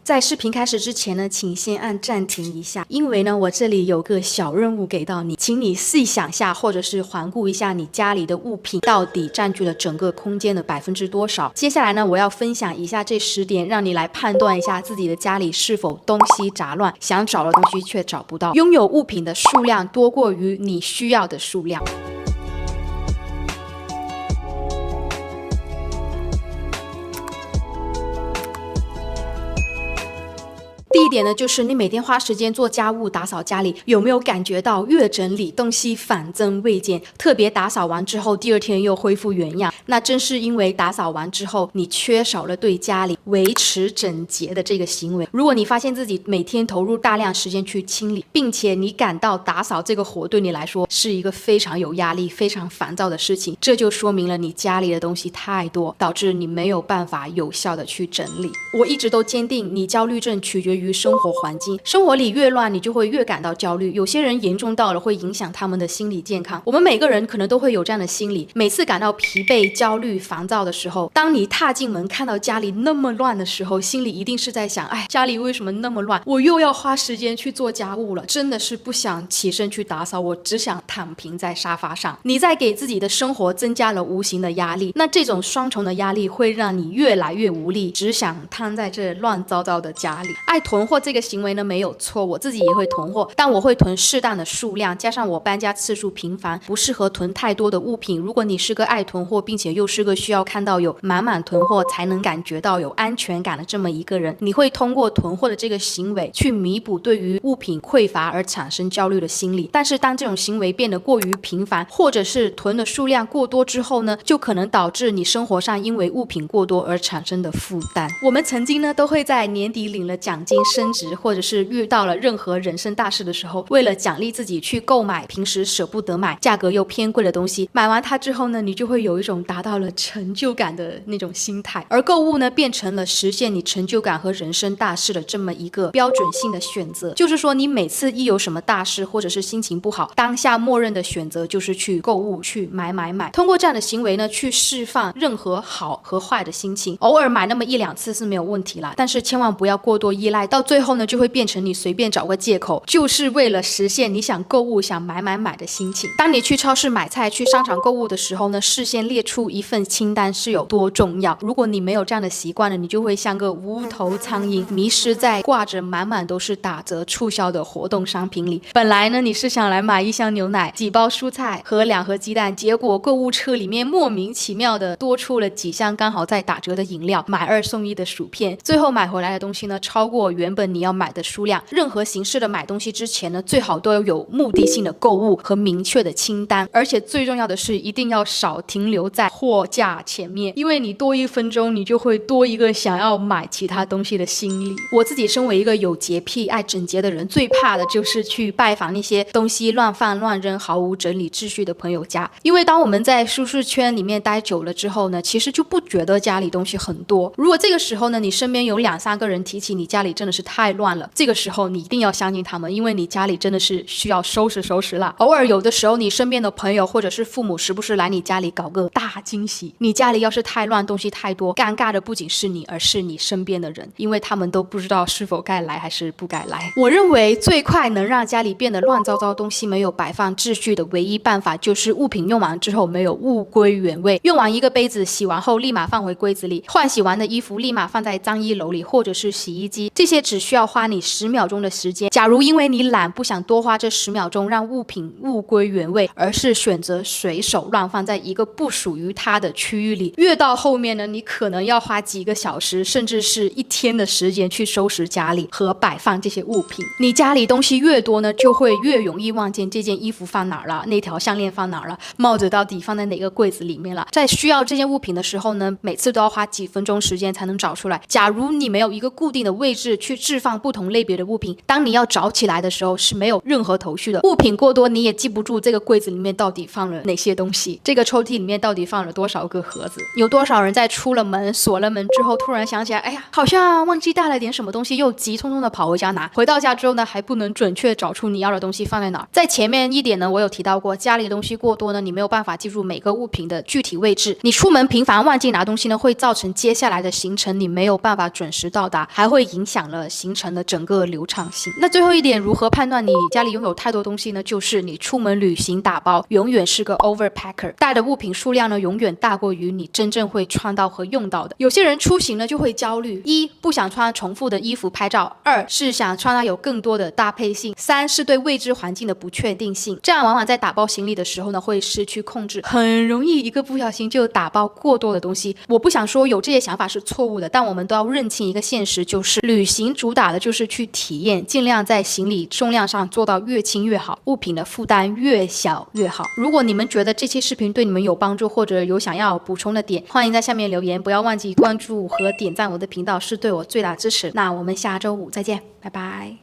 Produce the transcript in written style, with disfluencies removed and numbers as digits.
在视频开始之前呢，请先按暂停一下，因为呢，我这里有个小任务给到你，请你细想下，或者是环顾一下你家里的物品到底占据了整个空间的多少。接下来呢，我要分享以下这10点，让你来判断一下自己的家里是否东西杂乱，想找的东西却找不到，拥有物品的数量多过于你需要的数量。第一点呢，就是你每天花时间做家务打扫家里，有没有感觉到越整理东西反增未减，特别打扫完之后第二天又恢复原样，那正是因为打扫完之后你缺少了对家里维持整洁的这个行为。如果你发现自己每天投入大量时间去清理，并且你感到打扫这个活对你来说是一个非常有压力非常烦躁的事情，这就说明了你家里的东西太多，导致你没有办法有效的去整理。我一直都坚定，你焦虑症取决于生活环境，生活里越乱，你就会越感到焦虑。有些人严重到了会影响他们的心理健康。我们每个人可能都会有这样的心理，每次感到疲惫、焦虑、烦躁的时候，当你踏进门看到家里那么乱的时候，心里一定是在想，哎，家里为什么那么乱？我又要花时间去做家务了，真的是不想起身去打扫，我只想躺平在沙发上。你在给自己的生活增加了无形的压力，那这种双重的压力会让你越来越无力，只想瘫在这乱糟糟的家里。爱囤货这个行为呢没有错，我自己也会囤货，但我会囤适当的数量，加上我搬家次数频繁，不适合囤太多的物品。如果你是个爱囤货，并且又是个需要看到有满满囤货才能感觉到有安全感的这么一个人，你会通过囤货的这个行为去弥补对于物品匮乏而产生焦虑的心理。但是当这种行为变得过于频繁，或者是囤的数量过多之后呢，就可能导致你生活上因为物品过多而产生的负担。我们曾经呢都会在年底领了奖金升职，或者是遇到了任何人生大事的时候，为了奖励自己去购买平时舍不得买价格又偏贵的东西，买完它之后呢，你就会有一种达到了成就感的那种心态。而购物呢变成了实现你成就感和人生大事的这么一个标准性的选择，就是说你每次一有什么大事或者是心情不好，当下默认的选择就是去购物，去买。通过这样的行为呢，去释放任何好和坏的心情，偶尔买那么1、2次是没有问题啦，但是千万不要过多依赖，到最后呢就会变成你随便找个借口，就是为了实现你想购物想买的心情。当你去超市买菜去商场购物的时候呢，事先列出一份清单是有多重要。如果你没有这样的习惯呢，你就会像个无头苍蝇，迷失在挂着满满都是打折促销的活动商品里。本来呢你是想来买1箱牛奶、几包蔬菜和2盒鸡蛋，结果购物车里面莫名其妙的多出了几箱刚好在打折的饮料，买2送1的薯片，最后买回来的东西呢超过原本你要买的数量。任何形式的买东西之前呢，最好都要有目的性的购物和明确的清单，而且最重要的是一定要少停留在货架前面，因为你多1分钟你就会多一个想要买其他东西的心理。我自己身为一个有洁癖爱整洁的人，最怕的就是去拜访那些东西乱放乱扔毫无整理秩序的朋友家，因为当我们在舒适圈里面待久了之后呢，其实就不觉得家里东西很多。如果这个时候呢你身边有2、3个人提起你家里真的是太乱了，这个时候你一定要相信他们，因为你家里真的是需要收拾了。偶尔有的时候你身边的朋友或者是父母时不时来你家里搞个大惊喜，你家里要是太乱东西太多，尴尬的不仅是你，而是你身边的人，因为他们都不知道是否该来还是不该来。我认为最快能让家里变得乱糟糟，东西没有摆放秩序的唯一办法，就是物品用完之后没有物归原位。用完一个杯子洗完后立马放回柜子里，换洗完的衣服立马放在脏衣篓里或者是洗衣机，这些只需要花你10秒钟的时间。假如因为你懒不想多花这10秒钟让物品物归原位，而是选择随手乱放在一个不属于它的区域里，越到后面呢，你可能要花几个小时甚至是1天的时间去收拾家里和摆放这些物品。你家里东西越多呢，就会越容易忘记这件衣服放哪儿了，那条项链放哪儿了，帽子到底放在哪个柜子里面了。在需要这件物品的时候呢，每次都要花几分钟时间才能找出来。假如你没有一个固定的位置去置放不同类别的物品，当你要找起来的时候是没有任何头绪的。物品过多，你也记不住这个柜子里面到底放了哪些东西，这个抽屉里面到底放了多少个盒子。有多少人在出了门锁了门之后突然想起来，哎呀好像忘记带了点什么东西，又急匆匆的跑回家拿，回到家之后呢还不能准确找出你要的东西放在哪。在前面一点呢我有提到过，家里的东西过多呢，你没有办法记住每个物品的具体位置，你出门频繁忘记拿东西呢，会造成接下来的行程你没有办法准时到达，还会影响了了行程的整个流畅性。那最后一点，如何判断你家里拥有太多东西呢？就是你出门旅行打包永远是个 overpacker， 带的物品数量呢永远大过于你真正会穿到和用到的。有些人出行呢就会焦虑：一，不想穿重复的衣服拍照；二是想穿它有更多的搭配性；三是对未知环境的不确定性。这样往往在打包行李的时候呢会失去控制，很容易一个不小心就打包过多的东西。我不想说有这些想法是错误的，但我们都要认清一个现实，就是旅行主打的就是去体验，尽量在行李重量上做到越轻越好，物品的负担越小越好。如果你们觉得这期视频对你们有帮助，或者有想要补充的点，欢迎在下面留言，不要忘记关注和点赞我的频道，是对我最大支持。那我们下周五再见，拜拜。